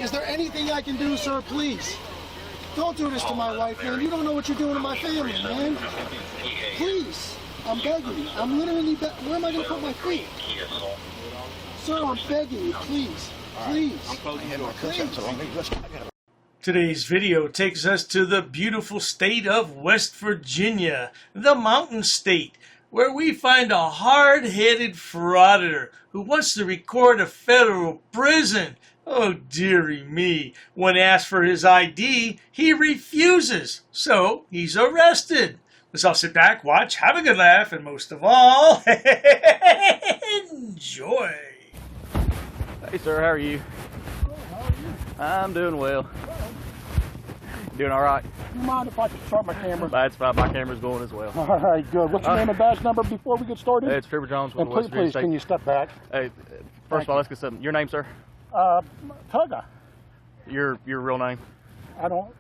Is there anything I can do, sir? Please. Don't do this to my wife, man. You don't know what you're doing to my family, man. Please. I'm begging you. I'm literally where am I going to put my feet? Sir, I'm begging you. Please. Please. Please. Today's video takes us to the beautiful state of West Virginia, the Mountain State, where we find a hard-headed frauditor who wants to record a federal prison. Oh, dearie me. When asked for his ID, he refuses, so he's arrested. Let's all sit back, watch, have a good laugh, and most of all, enjoy. Hey, sir, how are you? Good, how are you? I'm doing well. Doing all right? Do you mind if I start my camera? That's fine. My camera's going as well. All right, good. What's your name and badge number before we get started? It's Trooper Jones with And the West Virginia please, State. can you step back? Hey, first of all, let's get something. Your name, sir? Tugga. Your real name? I don't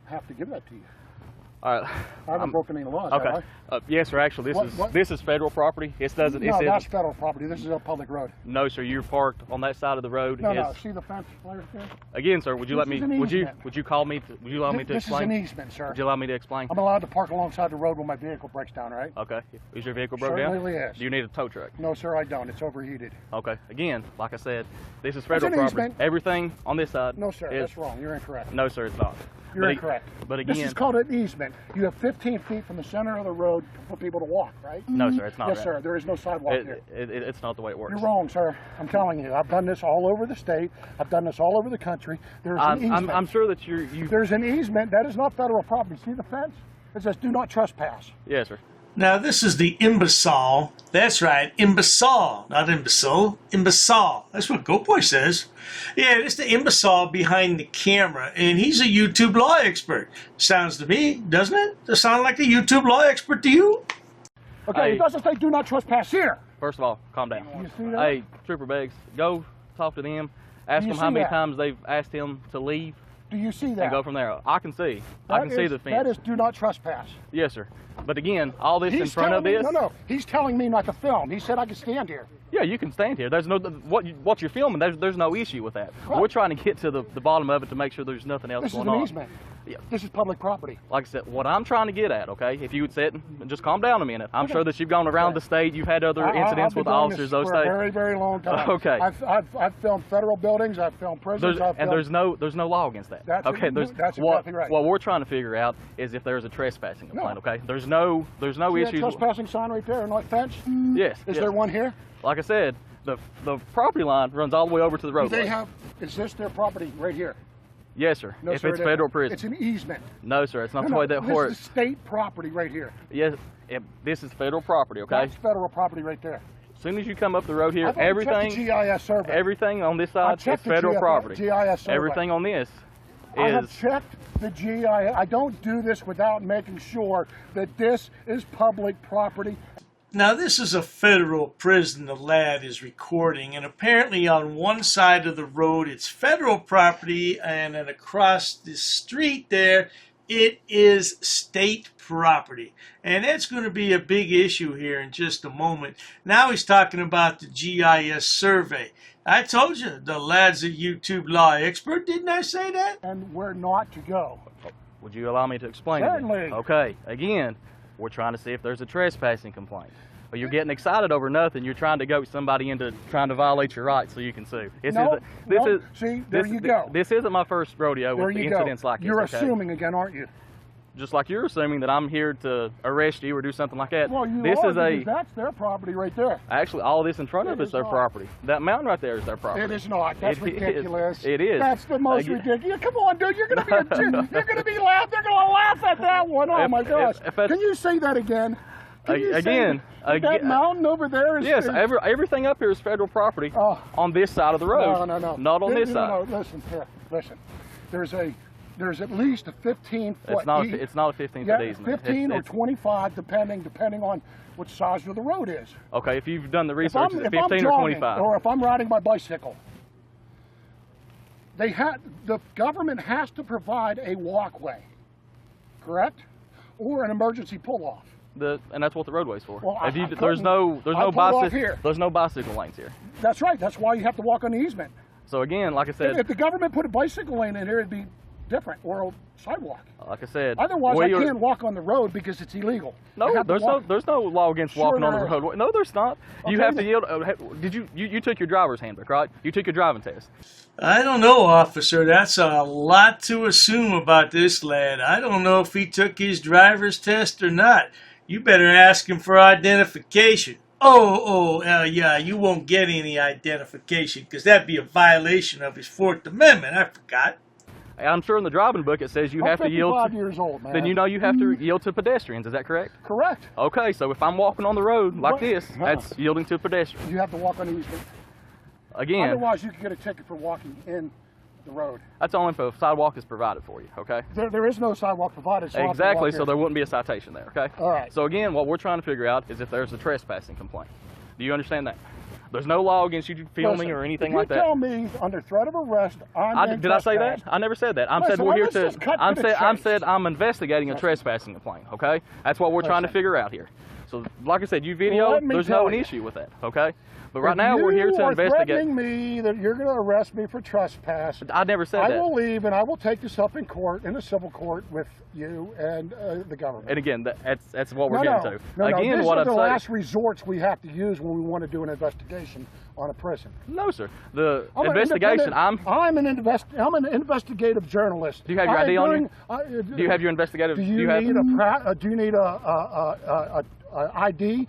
have to give that to you. All right. I haven't broken any laws, Okay. have I? Yes, sir. Actually, this is federal property. It doesn't. No, that's federal property. This is a public road. No, sir. You're parked on that side of the road. No. See the fence right there? Again, sir. Would you let me? Would you call me? Would you allow me to explain? This is an easement, sir. Would you allow me to explain? I'm allowed to park alongside the road when my vehicle breaks down, right? Okay. Is your vehicle broke down? Certainly is. Do you need a tow truck? No, sir, I don't. It's overheated. Okay. Again, like I said, this is federal an property. easement. Everything on this side. No, sir, is, that's wrong. You're incorrect. No, sir, it's not. You're incorrect. But again, this is called an easement. You have 15 feet from the center of the road for people to walk, right? No, sir, it's not. Yes, right. sir. There is no sidewalk here. It's not the way it works. You're wrong, sir. I'm telling you. I've done this all over the state. I've done this all over the country. There's an easement. I'm sure that There's an easement. That is not federal property. See the fence? It says do not trespass. Yes, sir. Now, this is the imbecile. That's right, imbecile, not imbecile, imbecile. That's what Goat Boy says. Yeah, it's the imbecile behind the camera, and he's a YouTube law expert. Sounds to me, doesn't it? Does it sound like a YouTube law expert to you? Okay, it doesn't say do not trespass here. First of all, calm down. You see that? Hey, Trooper Beggs, go talk to them. Ask them how many times they've asked him to leave. Do you see that? And go from there. I can see. I can see the fence. That is do not trespass. Yes, sir. But again, all this in front of this. No. He's telling me not to film. He said I can stand here. Yeah, you can stand here. There's no what you're filming. There's no issue with that. Right. We're trying to get to the bottom of it to make sure there's nothing else going on. This is an easement. Yeah. This is public property. Like I said, what I'm trying to get at, okay, if you would sit and just calm down a minute. I'm sure that you've gone around the state, you've had other incidents with officers, those for a states. very, very long time. Okay. I've filmed federal buildings, I've filmed prisons, there's no law against that. That's exactly right. What we're trying to figure out is if there's a trespassing complaint, okay? There's no issues. Trespassing sign right there, no fence? Yes. Is there one here? Like I said, the property line runs all the way over to the roadway. Is this their property right here? Yes, sir. No, if sir, it's federal prison. It's an easement. No, sir. It's not the way that works. This is state property right here. Yes, this is federal property, okay? That's federal property right there. As soon as you come up the road here, checked the GIS survey. everything on this side is federal property. GIS survey. Everything on this I have checked the GIS. I don't do this without making sure that this is public property. Now, this is a federal prison the lad is recording, and apparently on one side of the road it's federal property, and then across the street there it is state property. And that's going to be a big issue here in just a moment. Now he's talking about the GIS survey. I told you, the lad's a YouTube law expert, didn't I say that? And where not to go. Would you allow me to explain Certainly. it? Okay, again, we're trying to see if there's a trespassing complaint. But you're getting excited over nothing. You're trying to goat somebody into trying to violate your rights so you can sue. See, there you go. This isn't my first rodeo with incidents like this. You're assuming again, aren't you? Just like you're assuming that I'm here to arrest you or do something like that. Well, that's their property right there. Actually, all this in front of us is their property. That mountain right there is their property. It is not. That's ridiculous. It is. That's the most ridiculous. Come on, dude. You're gonna be laugh. They're gonna laugh at that one. Oh my gosh. Can you say that again? That mountain over there is... Yes, everything up here is federal property on this side of the road. No. Not on this side. No, listen. There's at least a 15-foot... It's not a 15-foot easement. 15 or 25, depending on which size of the road is. Okay, if you've done the research, it's 15 or 25. Or if I'm riding my bicycle. The government has to provide a walkway, correct? Or an emergency pull-off. And that's what the roadway's for. Well, there's no bicycle lanes here. That's right. That's why you have to walk on the easement. So again, like I said, If the government put a bicycle lane in here, it'd be different, or a sidewalk. like I said, Otherwise, I can't walk on the road because it's illegal. No, there's no law against walking on the road. No, there's not. You have to yield. Did you took your driver's handbook, right? You took your driving test. I don't know, officer. That's a lot to assume about this lad. I don't know if he took his driver's test or not. You better ask him for identification. Yeah, you won't get any identification because that'd be a violation of his Fourth Amendment. I forgot. I'm sure in the driving book it says you have to yield. I'm 55 years old, man. Then you know you have to yield to pedestrians. Is that correct? Correct. Okay, so if I'm walking on the road like this, that's yielding to pedestrians. You have to walk on the easement. Again. Otherwise, you can get a ticket for walking in the road. That's only if a sidewalk is provided for you. Okay. There is no sidewalk provided. So exactly. So there wouldn't be a citation there. Okay. All right. So again, what we're trying to figure out is if there's a trespassing complaint. Do you understand that? There's no law against you filming or anything like that. You tell me under threat of arrest, did I say that? I never said that. I'm said I'm investigating a trespassing complaint. Okay, that's what we're trying to figure out here. So, like I said, you video. There's no issue with that. Okay, but right now we're here to investigate. You are threatening me that you're going to arrest me for trespass. I never said that. I will leave and I will take this up in court, in a civil court, with you and the government. And again, that's what we're getting to. Again, these are the last resorts we have to use when we want to do an investigation on a prison. No, sir. The investigation. I'm an investigative journalist. Do you have your ID on you? Do you have your investigative? Do you need a ID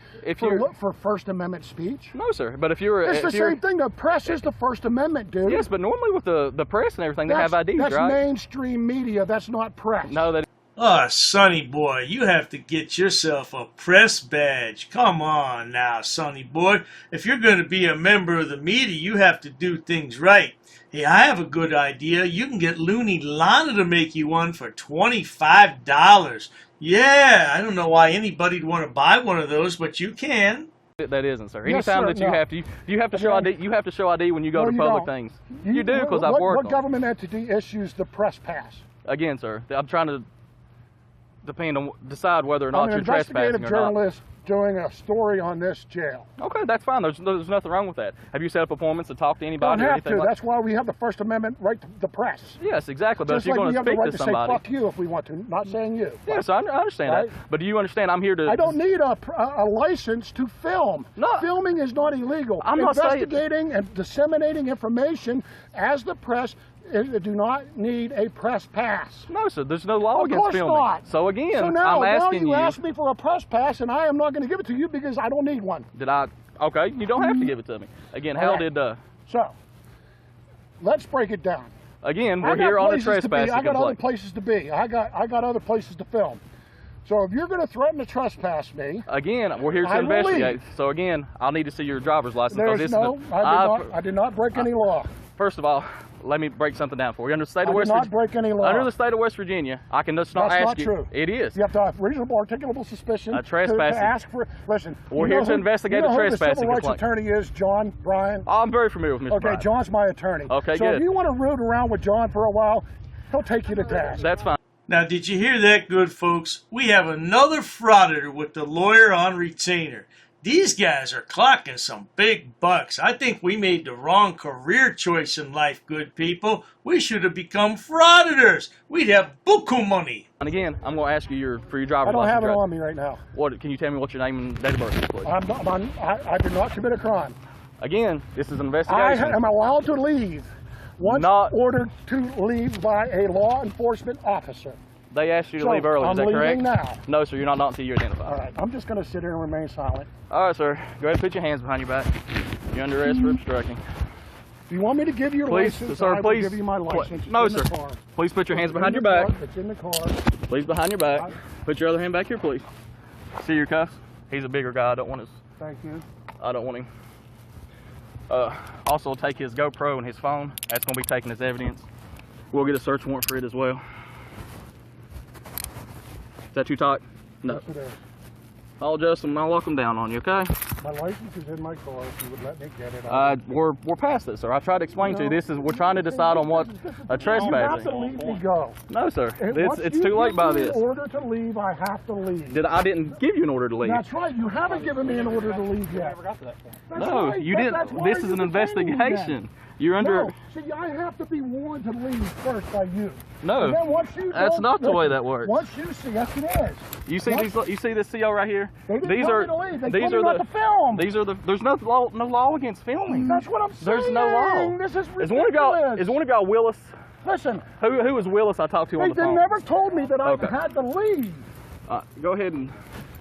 for First Amendment speech? No, sir. But if you're, it's the same thing. The press is the First Amendment, dude. Yes, but normally with the press and everything, they have IDs, that's right? That's mainstream media. That's not press. No, that. Oh, Sonny boy, you have to get yourself a press badge. Come on now, Sonny boy. If you're going to be a member of the media, you have to do things right. Hey, I have a good idea. You can get Looney Lana to make you one for $25. Yeah, I don't know why anybody'd want to buy one of those, but you can. That isn't, sir. Yes, Anytime sir, that you have to show ID. You have to show ID when you go to public things. You do because I've worked. What government entity issues the press pass? Again, sir, I'm trying to decide whether or not you're trespassing or not. I'm an investigative journalist doing a story on this jail. Okay, that's fine. There's nothing wrong with that. Have you set up appointments to talk to anybody? Don't have to. That's why we have the First Amendment right to the press. Yes, exactly. But if you're going to speak to somebody, say fuck you if we want to. Not saying you. Yes, I understand that. But do you understand? I'm here to. I don't need a license to film. No, filming is not illegal. I'm not investigating and disseminating information as the press. Do not need a press pass. No, sir. There's no law against filming. Not. So again, now, I'm asking you asked me for a press pass, and I am not going to give it to you because I don't need one. Did I? Okay, you don't have to give it to me. Again, So, let's break it down. Again, we're here on a trespassing complaint. I got other places to be. I got other places to film. So if you're going to threaten to trespass me, again, we're here to investigate. So again, I'll need to see your driver's license. I did not break any law. First of all, let me break something down for you. Under the state of West Virginia, break any law. Under the state of West Virginia, I can just not ask you. That's not true. It is. You have to have reasonable, articulable suspicion a trespassing. To ask for. Listen, we're here to investigate a trespassing complaint. The civil rights attorney is John Bryan. I'm very familiar with Mr. Bryan. Okay, John's my attorney. Okay, so good. if you want to root around with John for a while, he'll take you to task. That's fine. Now, did you hear that, good folks? We have another frauditor with the lawyer on retainer. These guys are clocking some big bucks. I think we made the wrong career choice in life, good people. We should have become frauditors. We'd have buku money. And again, I'm going to ask you for your driver's license. I don't have it on me right now. What? Can you tell me what your name and date of birth is, please? I did not commit a crime. Again, this is an investigation. I am allowed to leave once ordered to leave by a law enforcement officer. They asked you to leave early, is that correct? I'm leaving now. No, sir, you're not until you're identified. All right, I'm just going to sit here and remain silent. All right, sir. Go ahead and put your hands behind your back. You're under arrest for obstructing. Do you want me to give you your license? Sir, I will give you my license. No, sir. Please put your hands behind your back. It's in the car. Please behind your back. Put your other hand back here, please. See your cuffs? He's a bigger guy. I don't want his... Thank you. I don't want him. Also, take his GoPro and his phone. That's going to be taken as evidence. We'll get a search warrant for it as well. Is that too tight? No. Yes, it is. I'll adjust them and I'll lock them down on you, okay? My license is in my car. If you would let me get it. We're past this, sir. I tried to explain to you. We're trying to decide on what a trespassing. You have to leave me go. No, sir. It's too late by this. In order to leave, I have to leave. I didn't give you an order to leave. That's right. You haven't given me an order to leave yet. No, you didn't. This is an investigation. You're under. No, see, I have to be warned to leave first by you. No, and then once you that's not the way that works. Once you see, yes, it is. You see these? You see this CO right here? They didn't These tell are me to leave. They these told are me not the to film. These are the. There's no law against filming. That's what I'm saying. There's no law. This is ridiculous. Is one of y'all Willis? Listen. Who was Willis? I talked to on the phone. They never told me that I had to leave. Go ahead and.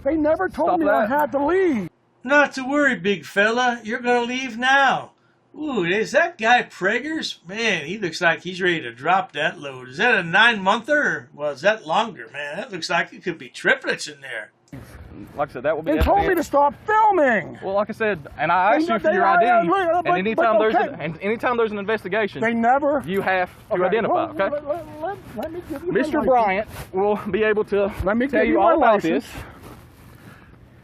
They never told me I had to leave. Not to worry, big fella. You're gonna leave now. Ooh, is that guy Preggers? Man, he looks like he's ready to drop that load. Is that a 9-monther? Well, is that longer, man? That looks like it could be triplets in there. Like I said, that will be. They told me to stop filming. Well, like I said, and I asked you for your ID. And anytime there's an investigation, they never. You have to identify. Okay. Let me give you Mr. Bryant will be able to tell you all about this.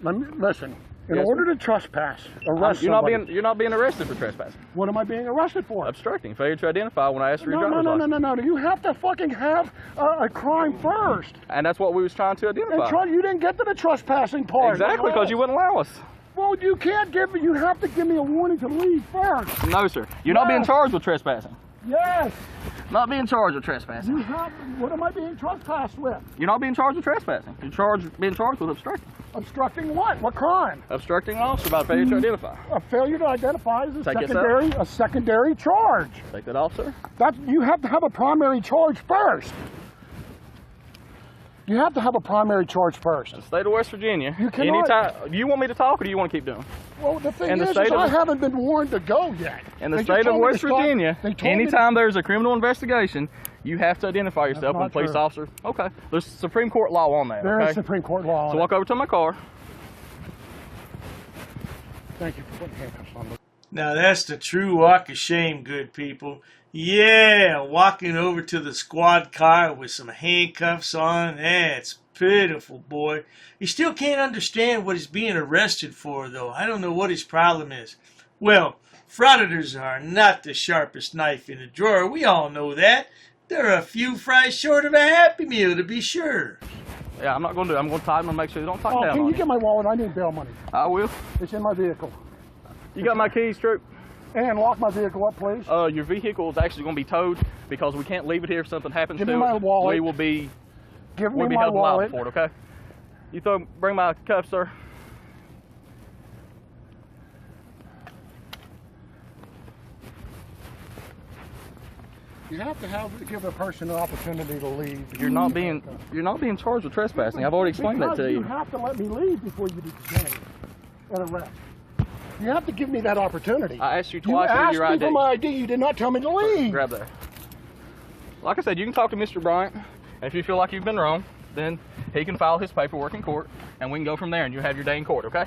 Listen. In order to trespass, arrest somebody. You're not being arrested for trespassing. What am I being arrested for? Obstructing, failure to identify when I asked for your driver's license. No. You have to fucking have a crime first. And that's what we was trying to identify. You didn't get to the trespassing part. Exactly, because you wouldn't allow us. Well, you can't give me. You have to give me a warning to leave first. No, sir. You're not being charged with trespassing. Yes. Not being charged with trespassing. What am I being trespassed with? You're not being charged with trespassing. You're being charged with obstructing. Obstructing what? What crime? Obstructing an officer by failure to identify. A failure to identify is a secondary charge. Take that off, sir. You have to have a primary charge first. You have to have a primary charge first. In the state of West Virginia, you cannot. Anytime, do you want me to talk or do you want to keep doing? Well, the thing is I haven't been warned to go yet. In the state of West Virginia, anytime there's a criminal investigation, you have to identify yourself when a police officer. Okay. There's Supreme Court law on that. There is Supreme Court law on So walk over to my car. Thank you for putting handcuffs on me. Now that's the true walk of shame, good people. Yeah, walking over to the squad car with some handcuffs on. That's pitiful, boy. He still can't understand what he's being arrested for, though. I don't know what his problem is. Well, frauditors are not the sharpest knife in the drawer. We all know that. They're a few fries short of a Happy Meal, to be sure. Yeah, I'm not going to do it. I'm going to tie them and make sure they don't talk down on Can you get my wallet? I need bail money. I will. It's in my vehicle. You got my keys, Troop? And lock my vehicle up, please. Your vehicle is actually going to be towed because we can't leave it here if something happens to it. Give me my wallet. We will be Give me my wallet. For it, okay? You bring my cuffs, sir. You have to give a person an opportunity to leave. You're not being charged with trespassing. I've already explained that to you. You have to let me leave before you detain and arrest. You have to give me that opportunity. I asked you twice for your ID. You asked me for my ID. You did not tell me to leave. Grab there. Like I said, you can talk to Mr. Bryant. And if you feel like you've been wrong, then he can file his paperwork in court, and we can go from there, and you have your day in court, okay?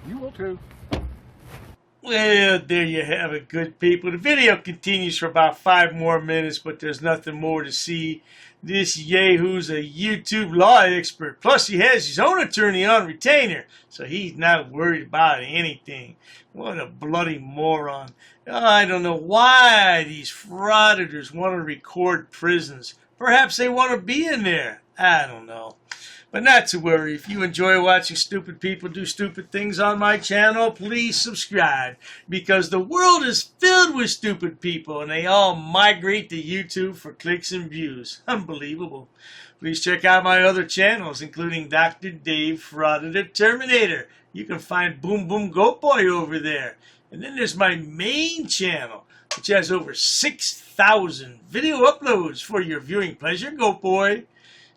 You will too. Well, there you have it, good people. The video continues for about 5 more minutes, but there's nothing more to see. This yahoo's a YouTube law expert. Plus, he has his own attorney on retainer, so he's not worried about anything. What a bloody moron. I don't know why these frauditors want to record prisons. Perhaps they want to be in there. I don't know. But not to worry, if you enjoy watching stupid people do stupid things on my channel, please subscribe. Because the world is filled with stupid people, and they all migrate to YouTube for clicks and views. Unbelievable. Please check out my other channels, including Dr. Dave, Frauditor, Terminator. You can find Boom Boom Goat Boy over there. And then there's my main channel, which has over 6,000 video uploads for your viewing pleasure, Goat Boy.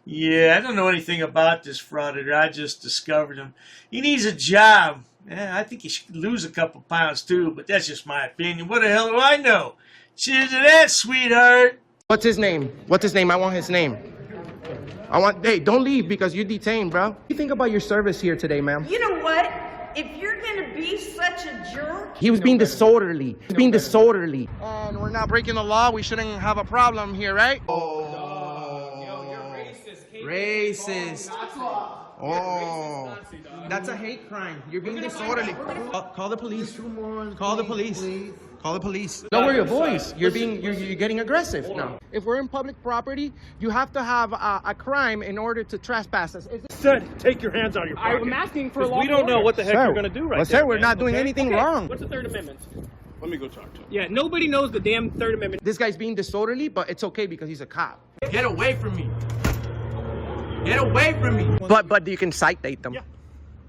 Yeah, I don't know anything about this frauditor. I just discovered him. He needs a job. Yeah, I think he should lose a couple pounds too, but that's just my opinion. What the hell do I know? Cheers to that, sweetheart. What's his name? What's his name? I want his name. Hey, don't leave because you're detained, bro. What do you think about your service here today, ma'am? You know what? If you're gonna be such a jerk... He was being disorderly. He's being disorderly. And we're not breaking the law. We shouldn't have a problem here, right? Racist. Oh, that's a hate crime. You're being disorderly. Call the police. Call the police. Call the police. Lower your voice. You're getting aggressive now. If we're in public property, you have to have a crime in order to trespass us. Said, take your hands out of your pocket. I'm asking for a law. We don't know what the heck you're going to do right now. Sir, we're not doing anything wrong. What's the Third Amendment? Let me go talk to him. Yeah, nobody knows the damn Third Amendment. This guy's being disorderly, but it's okay because he's a cop. Get away from me. Get away from me. But you can citate them. Yeah.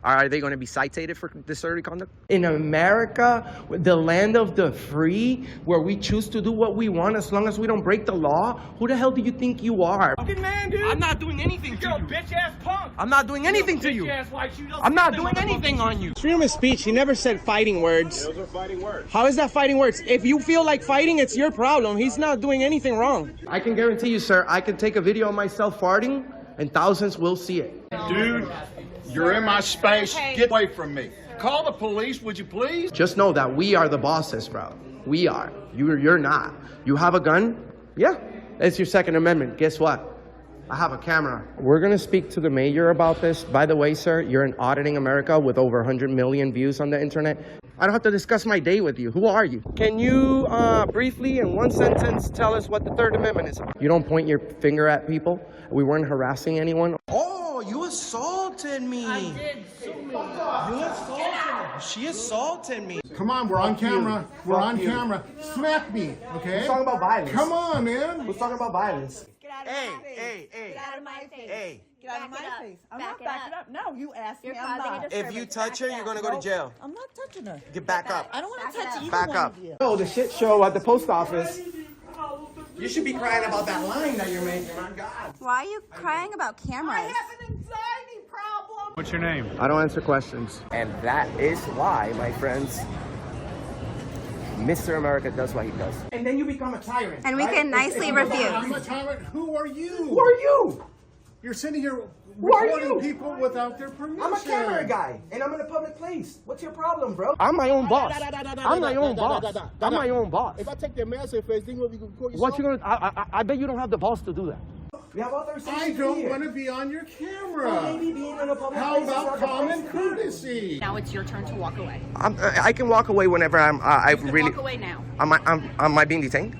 Are they going to be cited for disorderly conduct? In America, the land of the free, where we choose to do what we want as long as we don't break the law, who the hell do you think you are? Fucking man, dude. I'm not doing anything to you. You're a bitch-ass punk. I'm not doing anything to you. I'm not doing anything on you. Freedom of speech, he never said fighting words. Those are fighting words. How is that fighting words? If you feel like fighting, it's your problem. He's not doing anything wrong. I can guarantee you, sir, I can take a video of myself farting, and thousands will see it. Dude, you're in my space. Get away from me. Call the police, would you please? Just know that we are the bosses, bro. We are. You're not. You have a gun? Yeah. It's your Second Amendment. Guess what? I have a camera. We're going to speak to the mayor about this. By the way, sir, you're in Auditing America with over 100 million views on the internet. I don't have to discuss my day with you. Who are you? Can you briefly, in one sentence, tell us what the Third Amendment is about? You don't point your finger at people. We weren't harassing anyone. Oh, you assaulted me. I did. You assaulted me. She assaulted me. Come on, we're on camera. We're on camera. Smack me, okay? Who's talking about violence? Come on, man. Who's talking about violence? Get out of my face. Get out of my face. Hey. Get out of my face. I'm not backing up. No, you asked me. You're I'm causing a not. disturbance. If you touch her, you're gonna go to jail. I'm not touching her. Get back up. I don't want to touch either Back one up. of you. Oh, the shit show at the post office. You should be crying about that line that you're making. My God. Why are you crying about cameras? I have an anxiety problem. What's your name? I don't answer questions. And that is why, my friends, Mr. America does what he does. And then you become a tyrant. And we can nicely refuse. I'm a tyrant. Who are you? Who are you? You're sitting here Who are recording you? people without their permission. I'm a camera guy, and I'm in a public place. What's your problem, bro? I'm my own boss. I'm my own boss. I'm my own boss. If I take their mask off, think what you can record yourself? What you gonna? I bet you don't have the balls to do that. We have authorization. I don't want to be on your camera. Maybe being in a public How place is about not the common best. courtesy? Now it's your turn to walk away. I can walk away whenever I really. Walk away now. Am I being detained?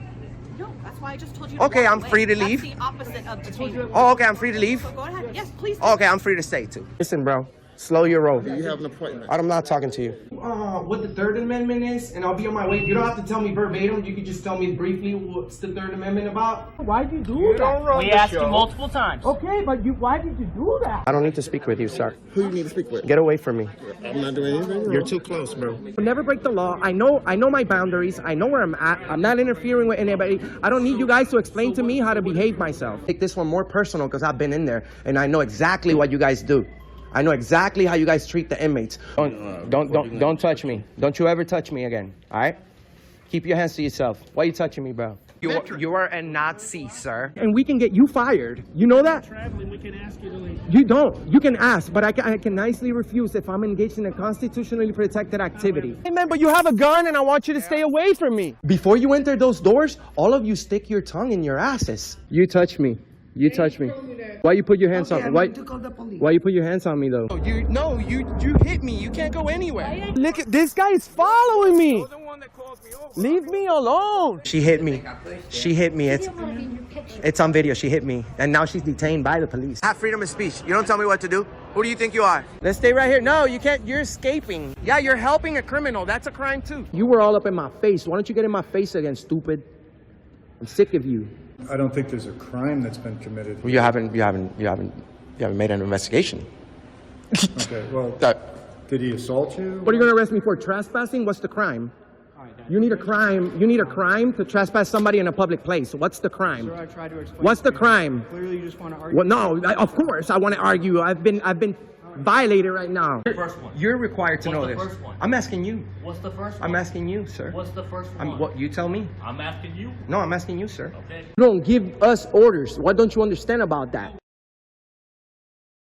No, that's why I just told you to Okay, walk I'm away. free to leave. That's the opposite of detainment. Oh, okay, I'm free to leave. So go ahead. Yes, please. Okay, I'm free to stay too. Listen, bro. Slow your roll. You have an appointment. I'm not talking to you. What the Third Amendment is, and I'll be on my way. You don't have to tell me verbatim. You can just tell me briefly what's the Third Amendment about. Why'd you do that? We asked you multiple times. Okay, but why did you do that? I don't need to speak with you, sir. Who you need to speak with? Get away from me. I'm not doing anything wrong. You're too close, bro. Never break the law. I know my boundaries. I know where I'm at. I'm not interfering with anybody. I don't need you guys to explain to me how to behave myself. Take this one more personal because I've been in there and I know exactly what you guys do. I know exactly how you guys treat the inmates. Don't touch me. Don't you ever touch me again. All right? Keep your hands to yourself. Why are you touching me, bro? You are a Nazi, sir. And we can get you fired. You know that? Traveling, we can ask you to leave. You don't. You can ask, but I can nicely refuse if I'm engaged in a constitutionally protected activity. Hey, man, but you have a gun and I want you to stay away from me. Before you enter those doors, all of you stick your tongue in your asses. You touch me. You touch me. Why you put your hands on me? Why you put your hands on me though? You hit me. You can't go anywhere. Look at this guy is following me. Leave me alone. She hit me. She hit me. It's on video. She hit me, and now she's detained by the police. I have freedom of speech. You don't tell me what to do. Who do you think you are? Let's stay right here. No, you can't. You're escaping. Yeah, you're helping a criminal. That's a crime too. You were all up in my face. Why don't you get in my face again, stupid? I'm sick of you. I don't think there's a crime that's been committed. Well, you haven't made an investigation. Okay, well, did he assault you? What are you going to arrest me for? Trespassing? What's the crime? You need a crime to trespass somebody in a public place. What's the crime? Sir, I tried to explain. What's the crime? Clearly, you just want to argue. Well, no, of course I want to argue. I've been violated right now. First one. You're required to know What's the this. first one? I'm asking you. What's the first one? I'm asking you, sir. What's the first one? What you tell me? I'm asking you. No, I'm asking you, sir. Okay. You don't give us orders. What don't you understand about that?